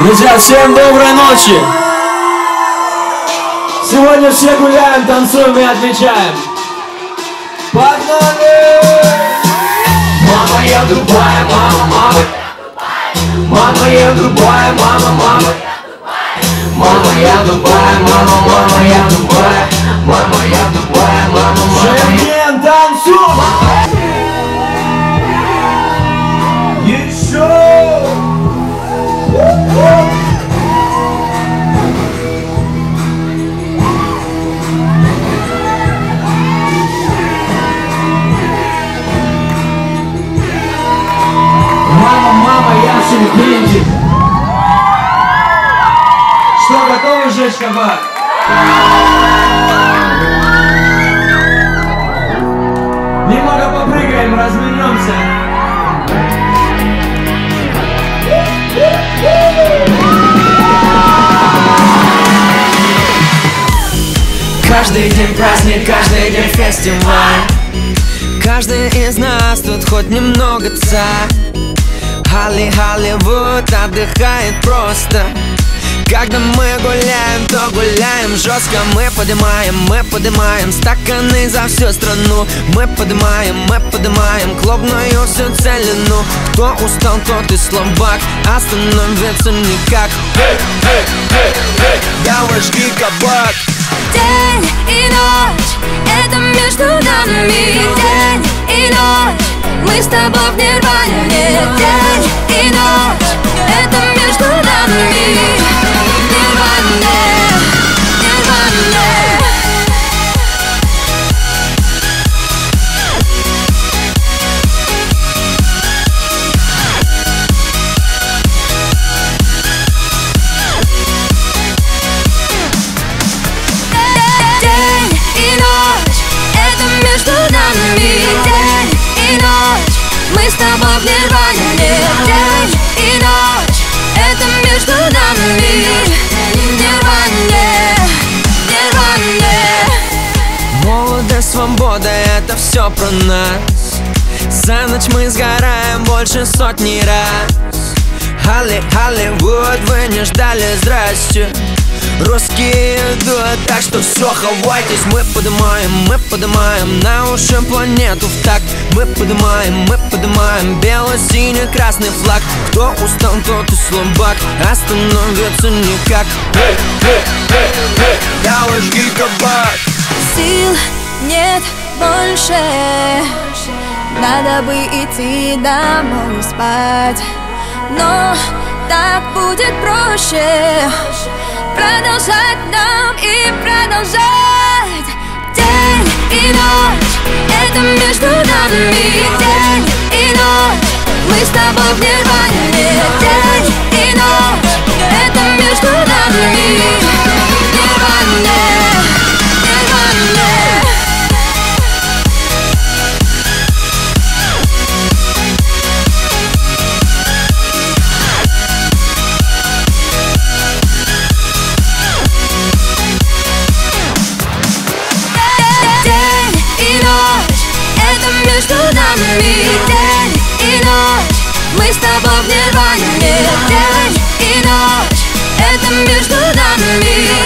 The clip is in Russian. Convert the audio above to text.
Друзья, всем доброй ночи! Сегодня все гуляем, танцуем и отмечаем. Погнали! Мама, я Дубай, мама, мама. Мама, я Дубай, мама, мама. Мама, я Дубай, мама, мама, я Дубай. Мама, я Дубай, мама, мама. Шенген, танцуй! Еще! Мама, я Шенген. Что, готовы сжечь кабак? Немного попрыгаем, развернемся. Каждый день праздник, каждый день фестиваль. Каждый из нас тут хоть немного царь. Холливуд отдыхает просто. Когда мы гуляем, то гуляем жестко. Мы поднимаем стаканы за всю страну. Мы поднимаем клубную всю целину. Кто устал, тот и слабак, остановиться никак. Давай жги кабак. День и ночь, это между нами. День и ночь, мы с тобой в нирване. День и ночь, это между нами. Мы с тобой в нирване. День и ночь, это между нами. Нирване. Молодость, свобода, это все про нас. За ночь мы сгораем больше сотни раз. Холливуд, вы не ждали, здрасте. Русские идут, так что все, хавайтесь. Мы поднимаем на уши планету в такт. Мы поднимаем белый, синий, красный флаг. Кто устал, тот и слабак, остановиться никак. Давай жги кабак. Сил нет больше, надо бы идти домой спать. Но так будет проще продолжать нам и продолжать. День и ночь, это между нами. День и ночь, мы с тобой в нирване. День и ночь, это между нами. Нирване. Между нами. День и ночь, мы с тобой в нирване. День и ночь, это между нами.